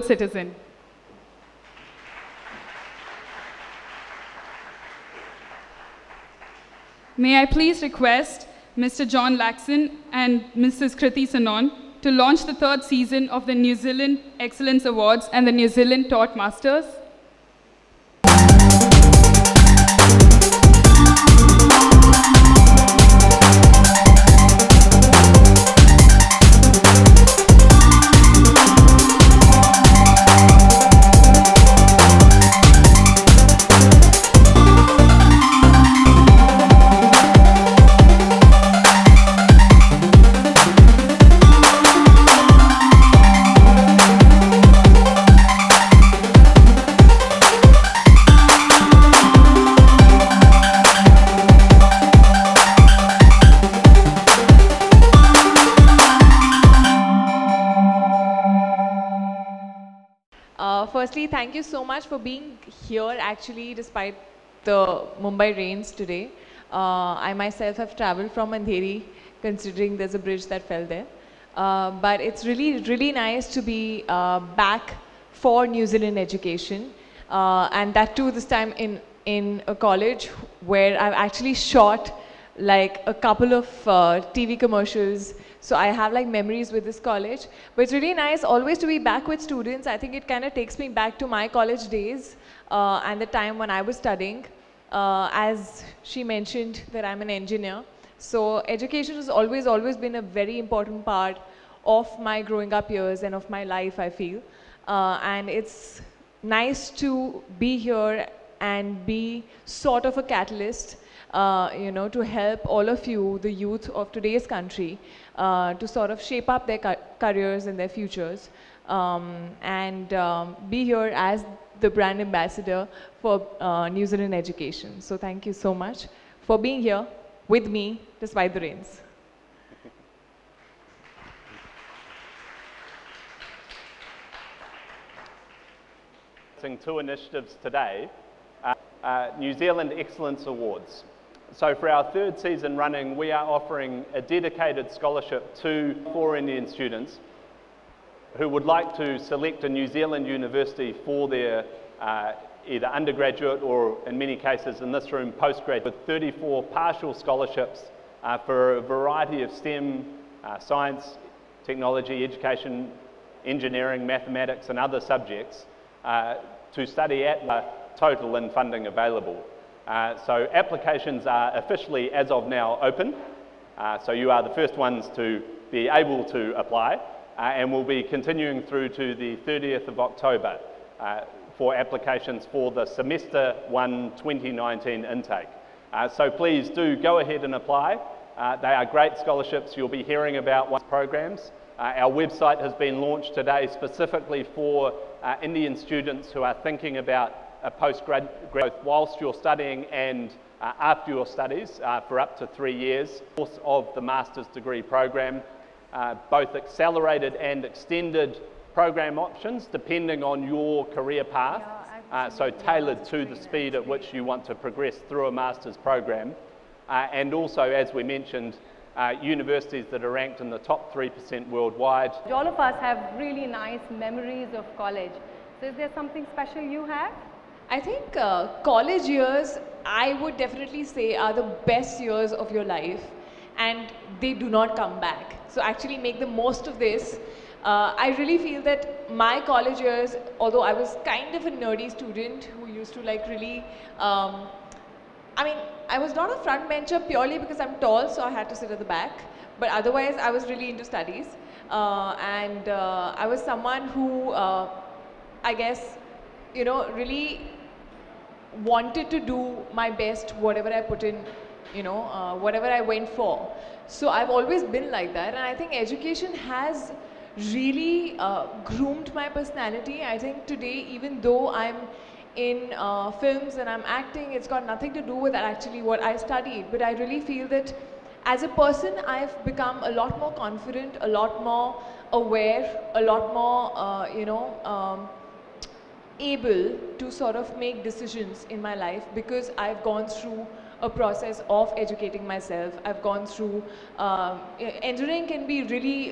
citizen. May I please request Mr. John Laxon and Mrs. Kriti Sanon to launch the 3rd season of the New Zealand Excellence Awards and the New Zealand Taught Masters. Firstly, thank you so much for being here actually despite the Mumbai rains today. I myself have traveled from Andheri considering there's a bridge that fell there. But it's really nice to be back for New Zealand education and that too this time in a college where I've actually shot like a couple of TV commercials. So I have like memories with this college, but it's really nice always to be back with students. I think it kind of takes me back to my college days and the time when I was studying. As she mentioned that I'm an engineer. So education has always been a very important part of my growing up years and of my life, I feel. And it's nice to be here and be sort of a catalyst you know, to help all of you, the youth of today's country, to sort of shape up their careers and their futures, and be here as the brand ambassador for New Zealand education. So thank you so much for being here with me despite the rains. Two initiatives today, New Zealand Excellence Awards. So for our 3rd season running, we are offering a dedicated scholarship to 4 Indian students who would like to select a New Zealand university for their either undergraduate or, in many cases in this room, postgraduate, with 34 partial scholarships for a variety of STEM, science, technology, education, engineering, mathematics and other subjects to study at the total and funding available. So applications are officially, as of now, open. So you are the first ones to be able to apply, and we'll be continuing through to the 30th of October for applications for the Semester 1 2019 intake. So please do go ahead and apply. They are great scholarships. You'll be hearing about what programs. Our website has been launched today specifically for Indian students who are thinking about a postgrad whilst you're studying and after your studies for up to 3 years. Course of the master's degree program, both accelerated and extended program options depending on your career path, so tailored to the speed at which you want to progress through a master's program, and also, as we mentioned, universities that are ranked in the top 3% worldwide. All of us have really nice memories of college. So is there something special you have? I think college years, I would definitely say, are the best years of your life, and they do not come back. So actually make the most of this. I really feel that my college years, although I was kind of a nerdy student who used to like really, I mean, I was not a front bencher purely because I'm tall, so I had to sit at the back. But otherwise, I was really into studies. And I was someone who, I guess, you know, really wanted to do my best, whatever I put in, you know, whatever I went for. So I've always been like that, and I think education has really groomed my personality. I think today, even though I'm in films and I'm acting, it's got nothing to do with actually what I studied, but I really feel that as a person, I've become a lot more confident, a lot more aware, a lot more, you know, able to sort of make decisions in my life because I've gone through a process of educating myself. I've gone through, engineering can be really,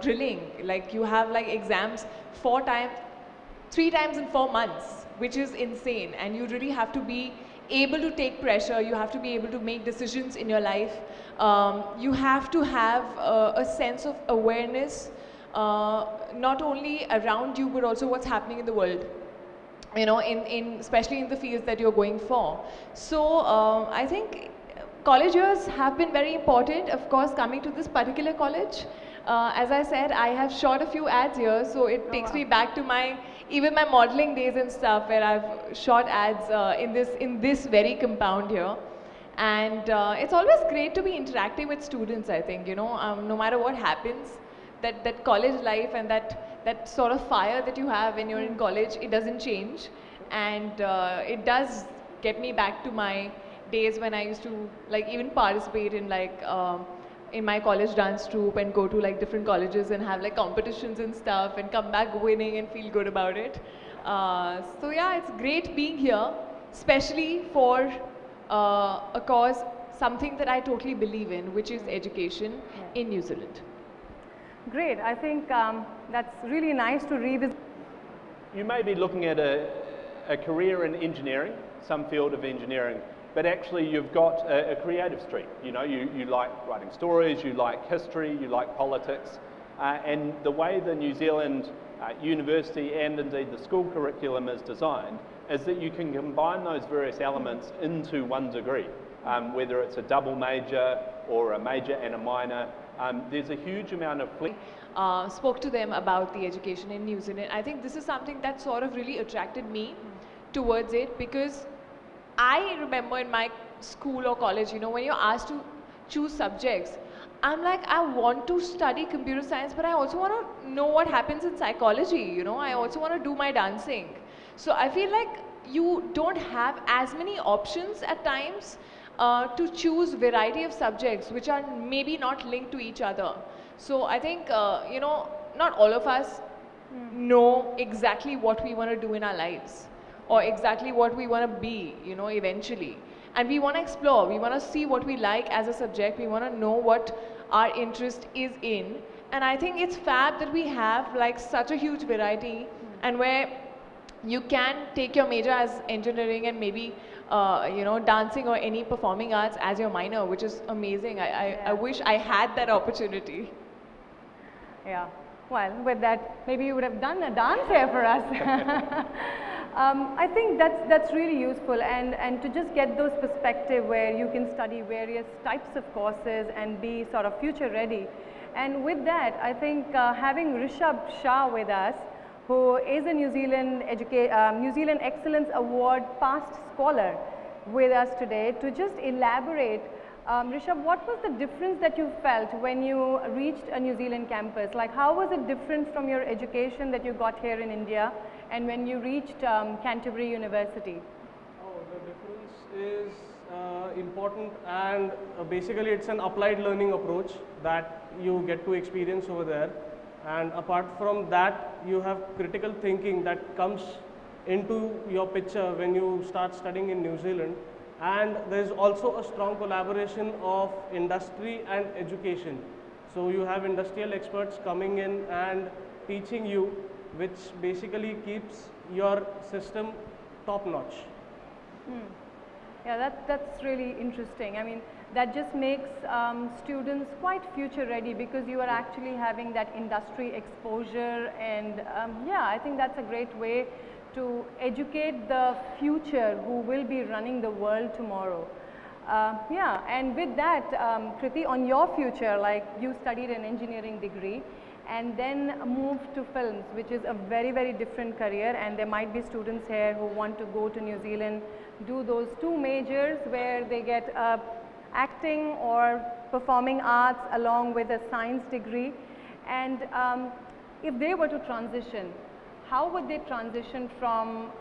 grilling. Like you have like exams 3 times in 4 months, which is insane. And you really have to be able to take pressure. You have to be able to make decisions in your life. You have to have a sense of awareness, not only around you, but also what's happening in the world. You know, especially in the fields that you're going for. So I think college years have been very important. Of course, coming to this particular college, as I said, I have shot a few ads here, so it takes me back to even my modeling days and stuff, where I've shot ads in this very compound here. And it's always great to be interacting with students, I think, you know, no matter what happens, that college life and that sort of fire that you have when you're in college, it doesn't change. And it does get me back to my days when I used to like even participate in like in my college dance troupe and go to like different colleges and have like competitions and stuff and come back winning and feel good about it. So yeah, it's great being here, especially for a cause, something that I totally believe in, which is education in New Zealand. Great. I think that's really nice to revisit. You may be looking at a career in engineering, some field of engineering, but actually you've got a creative streak. You know, you like writing stories, you like history, you like politics, and the way the New Zealand university and indeed the school curriculum is designed is that you can combine those various elements into one degree, whether it's a double major or a major and a minor. There's a huge amount of spoke to them about the education in New Zealand. I think this is something that sort of really attracted me towards it, because I remember in my school or college, you know, when you're asked to choose subjects, I'm like, I want to study computer science, but I also want to know what happens in psychology, you know, I also want to do my dancing. So I feel like you don't have as many options at times to choose variety of subjects which are maybe not linked to each other. So I think, you know, not all of us know exactly what we want to do in our lives or exactly what we want to be, you know, eventually. And we want to explore, we want to see what we like as a subject, we want to know what our interest is in. And I think it's fab that we have like such a huge variety, and where you can take your major as engineering and maybe you know, dancing or any performing arts as your minor, which is amazing. I wish I had that opportunity. Yeah, well, with that, maybe you would have done a dance here for us. I think that's really useful, and to just get those perspective where you can study various types of courses and be sort of future ready. And with that, I think having Rishabh Shah with us, who is a New Zealand Excellence Award past scholar with us today, to just elaborate. Rishabh, what was the difference that you felt when you reached a New Zealand campus? Like, how was it different from your education that you got here in India and when you reached Canterbury University? Oh, the difference is important, and basically it's an applied learning approach that you get to experience over there. And apart from that, you have critical thinking that comes into your picture when you start studying in New Zealand. And there is also a strong collaboration of industry and education. So you have industrial experts coming in and teaching you, which basically keeps your system top notch. Yeah, that's really interesting. I mean, that just makes students quite future ready, because you are actually having that industry exposure, and yeah, I think that's a great way to educate the future who will be running the world tomorrow. Yeah, and with that, Kriti, on your future, like you studied an engineering degree and then moved to films, which is a very, very different career, and there might be students here who want to go to New Zealand, do those 2 majors where they get acting or performing arts along with a science degree. And if they were to transition, how would they transition from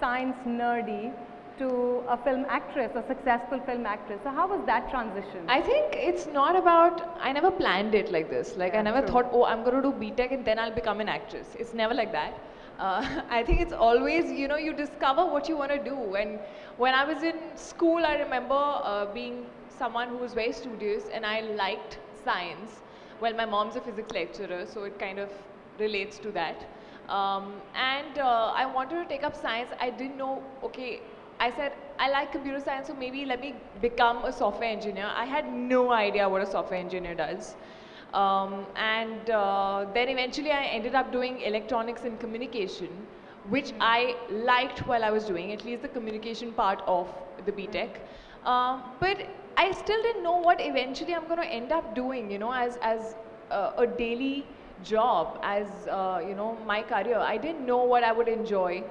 science nerdy to a film actress, a successful film actress? So how was that transition? I think it's not about, I never planned it like this. Like, I never thought, oh, I'm going to do BTech and then I'll become an actress. It's never like that. I think it's always, you know, you discover what you want to do. And when I was in school, I remember being someone who was very studious and I liked science. Well, my mom's a physics lecturer, so it kind of relates to that. I wanted to take up science. I didn't know, okay, I said, I like computer science, so maybe let me become a software engineer. I had no idea what a software engineer does. Then eventually I ended up doing electronics and communication, which I liked while I was doing, at least the communication part of the BTech. But I still didn't know what eventually I'm going to end up doing, you know, as a daily job, as, you know, my career. I didn't know what I would enjoy.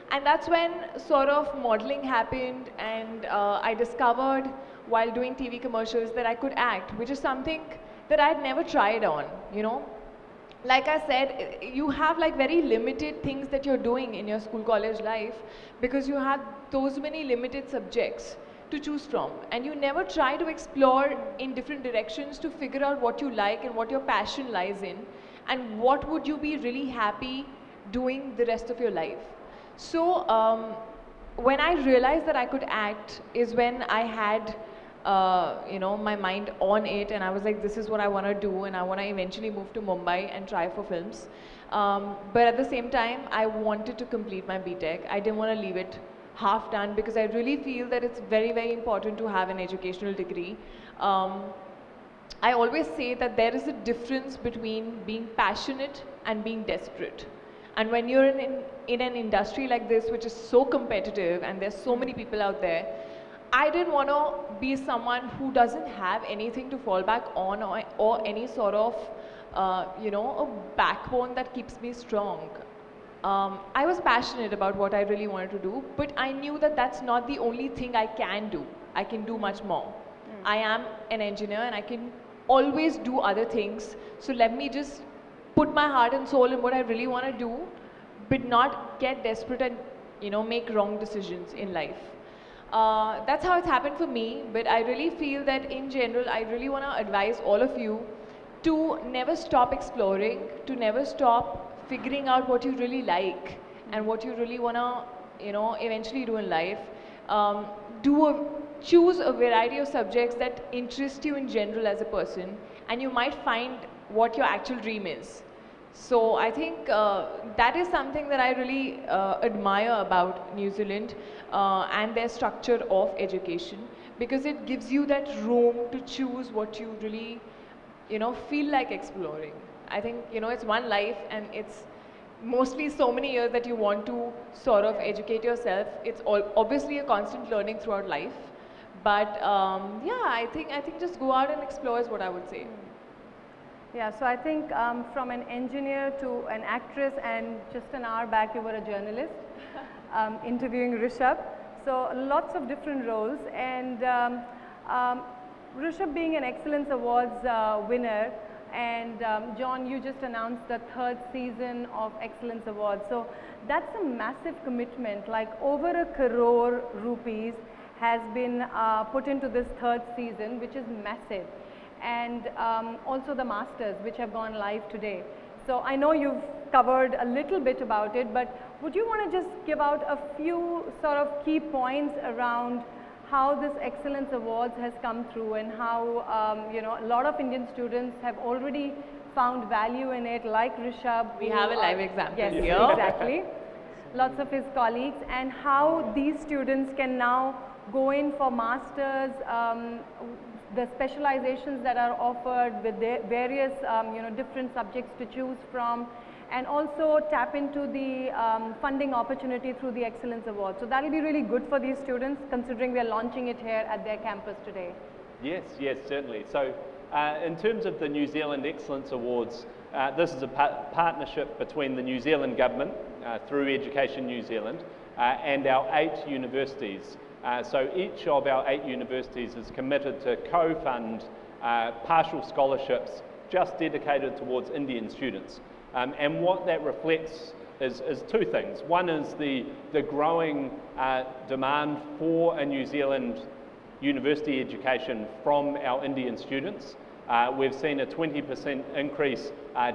And that's when sort of modeling happened, and I discovered while doing TV commercials that I could act, which is something that I had never tried on, you know. Like I said, you have like very limited things that you're doing in your school college life because you have those many limited subjects to choose from, and you never try to explore in different directions to figure out what you like and what your passion lies in and what would you be really happy doing the rest of your life. So when I realized that I could act is when I had you know, my mind on it, and I was like, this is what I want to do, and I want to eventually move to Mumbai and try for films. But at the same time, I wanted to complete my BTech. I didn't want to leave it half done because I really feel that it's very, very important to have an educational degree. I always say that there is a difference between being passionate and being desperate. And when you're in an industry like this, which is so competitive and there's so many people out there, I didn't want to be someone who doesn't have anything to fall back on or any sort of, you know, a backbone that keeps me strong. I was passionate about what I really wanted to do, but I knew that that's not the only thing I can do. I can do much more. I am an engineer and I can always do other things. So let me just put my heart and soul in what I really want to do, but not get desperate and, you know, make wrong decisions in life. That's how it's happened for me, but I really feel that in general, I really want to advise all of you to never stop exploring, to never stop figuring out what you really like and what you really want to, you know, eventually do in life. Choose a variety of subjects that interest you in general as a person, and you might find what your actual dream is. So I think that is something that I really admire about New Zealand and their structure of education, because it gives you that room to choose what you really, you know, feel like exploring. I think, you know, it's one life and it's mostly so many years that you want to sort of educate yourself. It's obviously a constant learning throughout life, but yeah, I think just go out and explore is what I would say. Yeah, so I think from an engineer to an actress, and just an hour back you were a journalist interviewing Rishabh. So lots of different roles, and Rishabh being an Excellence Awards winner, and John, you just announced the 3rd season of Excellence Awards. So that's a massive commitment, like over 1 crore rupees has been put into this 3rd season, which is massive. And also the masters, which have gone live today. So I know you've covered a little bit about it, but would you want to just give out a few sort of key points around how this Excellence Awards has come through, and how you know, a lot of Indian students have already found value in it, like Rishabh. We have a live example here. Yes, exactly. Lots of his colleagues, and how these students can now go in for masters, the specializations that are offered with the various you know, different subjects to choose from, and also tap into the funding opportunity through the Excellence Award. So that will be really good for these students, considering we are launching it here at their campus today. Yes, certainly. So in terms of the New Zealand Excellence Awards, this is a partnership between the New Zealand government through Education New Zealand and our 8 universities. So each of our 8 universities is committed to co-fund partial scholarships just dedicated towards Indian students. And what that reflects is 2 things. One is the growing demand for a New Zealand university education from our Indian students. We've seen a 20% increase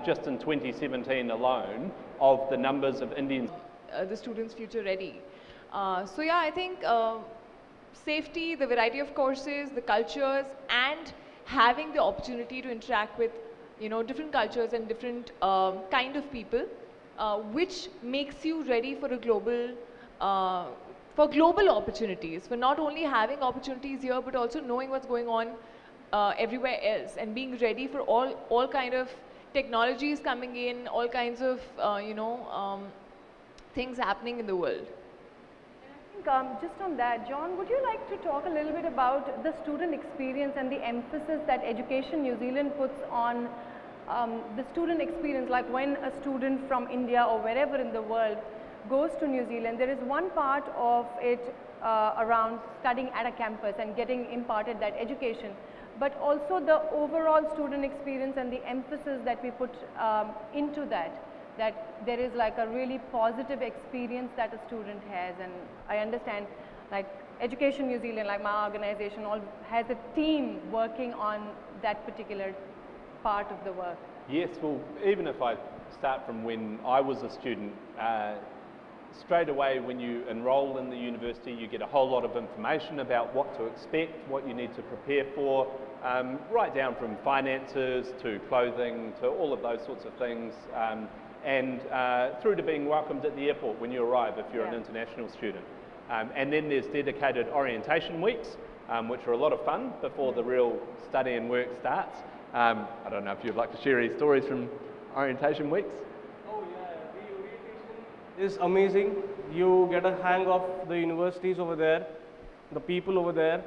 just in 2017 alone of the numbers of Indians. The students' future ready. So yeah, I think safety, the variety of courses, the cultures, and having the opportunity to interact with, you know, different cultures and different kind of people, which makes you ready for a global, for global opportunities, for not only having opportunities here, but also knowing what's going on everywhere else, and being ready for all kind of technologies coming in, all kinds of, you know, things happening in the world. I think just on that, John, would you like to talk a little bit about the student experience and the emphasis that Education New Zealand puts on the student experience? Like when a student from India or wherever in the world goes to New Zealand, there is one part of it around studying at a campus and getting imparted that education, but also the overall student experience and the emphasis that we put into that there is like a really positive experience that a student has. And I understand, like Education New Zealand, like my organization, all has a team working on that particular part of the work. Yes, well, even if I start from when I was a student, straight away when you enroll in the university, you get a whole lot of information about what to expect, what you need to prepare for, right down from finances to clothing to all of those sorts of things, and through to being welcomed at the airport when you arrive if you're an international student. And then there's dedicated orientation weeks, which are a lot of fun before the real study and work starts. I don't know if you'd like to share any stories from orientation weeks? Oh yeah, the orientation is amazing. You get a hang of the universities over there, the people over there.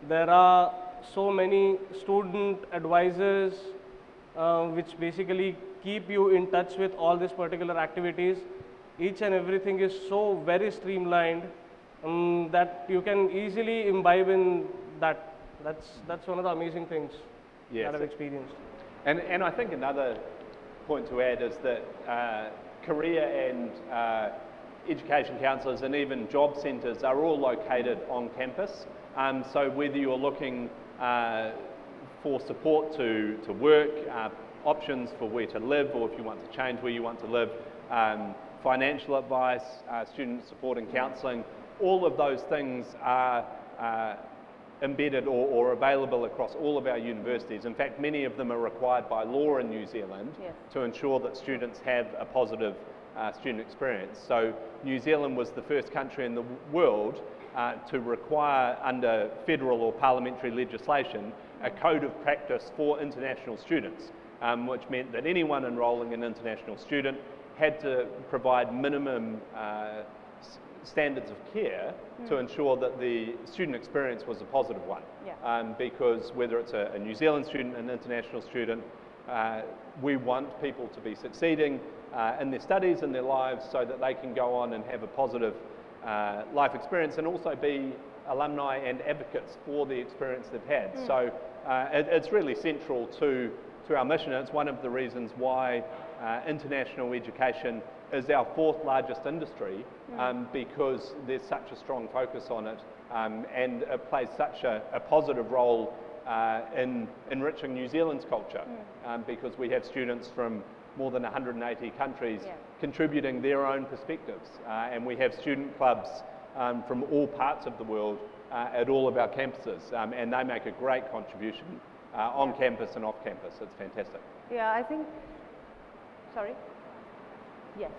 There are so many student advisors which basically keep you in touch with all these particular activities. Each and everything is so very streamlined that you can easily imbibe in that. That's one of the amazing things that I've experienced. And I think another point to add is that career and education counsellors and even job centres are all located on campus. So whether you're looking for support to work, options for where to live, or if you want to change where you want to live, financial advice, student support and counselling, all of those things are embedded or available across all of our universities. In fact, many of them are required by law in New Zealand to ensure that students have a positive student experience. So New Zealand was the first country in the world to require, under federal or parliamentary legislation, a code of practice for international students, which meant that anyone enrolling an international student had to provide minimum standards of care to ensure that the student experience was a positive one. Because whether it's a New Zealand student, an international student, we want people to be succeeding in their studies and their lives so that they can go on and have a positive life experience and also be alumni and advocates for the experience they've had. So it's really central to our mission. It's one of the reasons why international education is our fourth largest industry, because there's such a strong focus on it, and it plays such a positive role in enriching New Zealand's culture, because we have students from more than 180 countries contributing their own perspectives, and we have student clubs from all parts of the world at all of our campuses, and they make a great contribution on campus and off campus. It's fantastic. Yeah, I think, sorry? Yes.